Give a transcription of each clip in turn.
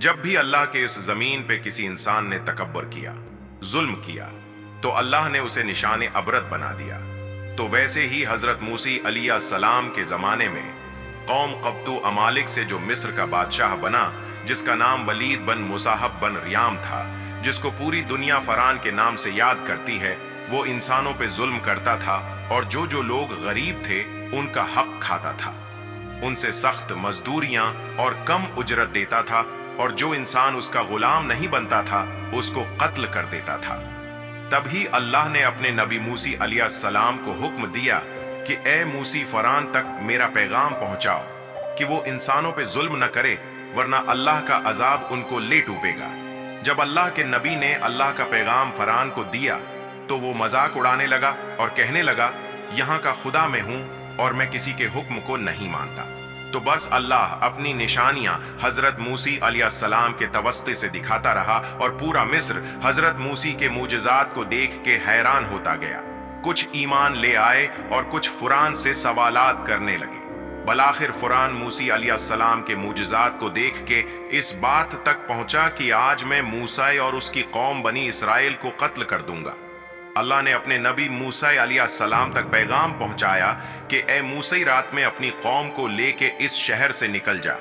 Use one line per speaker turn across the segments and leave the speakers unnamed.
जब भी अल्लाह के इस जमीन पे किसी इंसान ने तकब्बर किया, जुल्म किया, तो अल्लाह ने उसे निशान अबरत बना दिया। तो वैसे ही हजरत मूसी अलैहि सलाम के जमाने में कौम कब्तु अमालिक से जो मिस्र का बादशाह बना, जिसका नाम वलीद बन मुसाहब बन रियाम था, जिसको पूरी दुनिया फरान के नाम से याद करती है, वो इंसानों पे जुल्म करता था और जो लोग गरीब थे उनका हक खाता था, उनसे सख्त मजदूरियां और कम उजरत देता था, और जो इंसान उसका गुलाम नहीं बनता था उसको कत्ल कर देता था। तभी अल्लाह ने अपने नबी मूसी अलैहि सलाम को हुक्म दिया कि ए मूसी फरान तक मेरा पैगाम पहुंचाओ कि वो इंसानों पे जुल्म न करे, वरना अल्लाह का अजाब उनको ले डूबेगा। जब अल्लाह के नबी ने अल्लाह का पैगाम फरान को दिया तो वो मजाक उड़ाने लगा और कहने लगा, यहाँ का खुदा मैं हूं और मैं किसी के हुक्म को नहीं मानता। तो बस अल्लाह अपनी निशानियां हजरत मूसी अलैहिस्सलाम के तवस्ते से दिखाता रहा और पूरा मिस्र हजरत मूसी के मूजिजात को देख के हैरान होता गया। कुछ ईमान ले आए और कुछ फुरान से सवालात करने लगे। बलाखिर फुरान मूसी अलैहिस्सलाम के मूजिजात को देख के इस बात तक पहुंचा कि आज मैं मूसा और उसकी कौम बनी इसराइल को कत्ल कर दूंगा। अल्लाह ने अपने नबी मूसा अलैहिस्सलाम तक पैगाम पहुंचाया कि ए मूसा, रात में अपनी कौम को लेके इस शहर से निकल जा।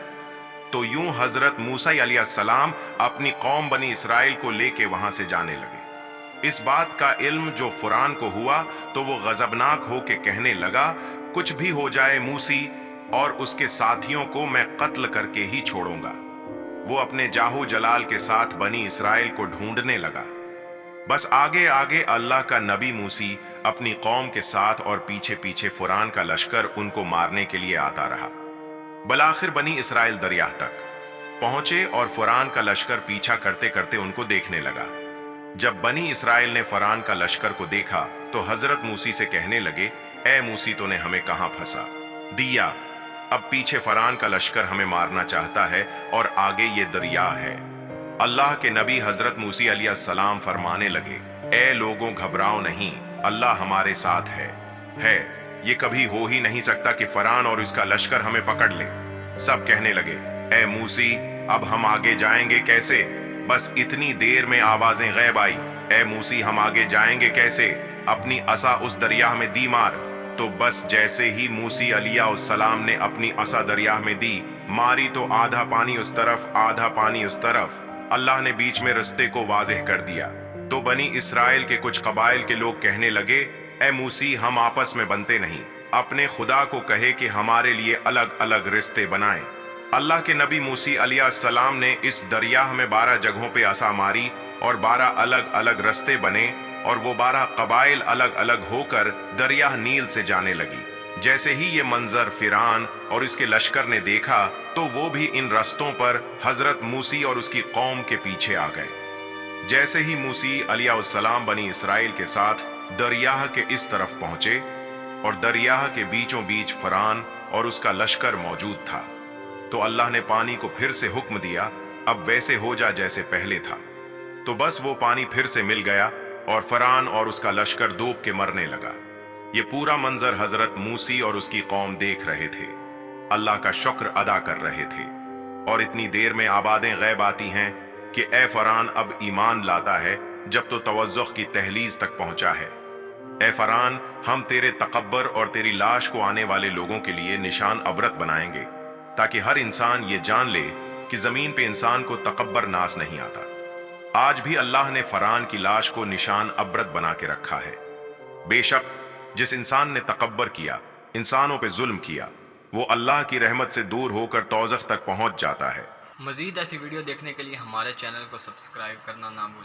तो यूं हजरत मूसा अलैहिस्सलाम अपनी कौम बनी इसराइल को लेके वहां से जाने लगे। इस बात का इल्म जो फुरान को हुआ तो वो गजबनाक हो के कहने लगा, कुछ भी हो जाए मूसी और उसके साथियों को मैं कत्ल करके ही छोड़ूंगा। वो अपने जाहू जलाल के साथ बनी इसराइल को ढूंढने लगा। बस आगे आगे अल्लाह का नबी मूसी अपनी कौम के साथ और पीछे पीछे फुरान का लश्कर उनको मारने के लिए आता रहा। बलाखिर बनी इसराइल दरिया तक पहुंचे और फुरान का लश्कर पीछा करते करते उनको देखने लगा। जब बनी इसराइल ने फुरान का लश्कर को देखा तो हजरत मूसी से कहने लगे, ए मूसी, तूने हमें कहां फंसा दिया? अब पीछे फुरान का लश्कर हमें मारना चाहता है और आगे ये दरिया है। अल्लाह के नबी हजरत मूसी अलैहिस्सलाम फरमाने लगे, ए लोगों, घबराओ नहीं, अल्लाह हमारे साथ है। ये कभी हो ही नहीं सकता कि फरान और उसका लश्कर हमें पकड़ ले। सब कहने लगे, ए मूसी, अब हम आगे जाएंगे कैसे? बस इतनी देर में आवाजें गैब आई, ए मूसी, हम आगे जाएंगे कैसे? अपनी असा उस दरिया में दी मार। तो बस जैसे ही मूसी अलैहिस्सलाम ने अपनी असा दरिया में दी मारी तो आधा पानी उस तरफ आधा पानी उस तरफ, अल्लाह ने बीच में रास्ते को वाज़ेह कर दिया। तो बनी इसराइल के कुछ कबाइल के लोग कहने लगे, ए मूसी, हम आपस में बनते नहीं, अपने खुदा को कहे कि हमारे लिए अलग अलग रिश्ते बनाएं। अल्लाह के नबी मूसी अलैहिस्सलाम ने इस दरिया में 12 जगहों पे असा मारी और 12 अलग अलग रास्ते बने और वो 12 कबाइल अलग अलग होकर दरिया नील से जाने लगी। जैसे ही ये मंजर फिरान और इसके लश्कर ने देखा तो वो भी इन रास्तों पर हजरत मूसी और उसकी कौम के पीछे आ गए। जैसे ही मूसी अलैहिस्सलाम बनी इसराइल के साथ दरियाह के इस तरफ पहुंचे और दरियाह के बीचों बीच फरान और उसका लश्कर मौजूद था, तो अल्लाह ने पानी को फिर से हुक्म दिया, अब वैसे हो जा जैसे पहले था। तो बस वो पानी फिर से मिल गया और फरान और उसका लश्कर डूब के मरने लगा। ये पूरा मंजर हजरत मूसी और उसकी कौम देख रहे थे, अल्लाह का शुक्र अदा कर रहे थे। और इतनी देर में आवाज़ें गैब आती हैं कि ए फरान, अब ईमान लाता है जब तो तवज्जुह की तहलीज तक पहुंचा है। ए फरान, हम तेरे तकब्बर और तेरी लाश को आने वाले लोगों के लिए निशान अबरत बनाएंगे, ताकि हर इंसान ये जान ले कि जमीन पे इंसान को तकब्बर नास नहीं आता। आज भी अल्लाह ने फरान की लाश को निशान अबरत बना के रखा है। बेशक जिस इंसान ने तकब्बर किया, इंसानों पे जुल्म किया, वो अल्लाह की रहमत से दूर होकर तौज़ख तक पहुंच जाता है।
मज़ीद ऐसी वीडियो देखने के लिए हमारे चैनल को सब्सक्राइब करना ना भूलें।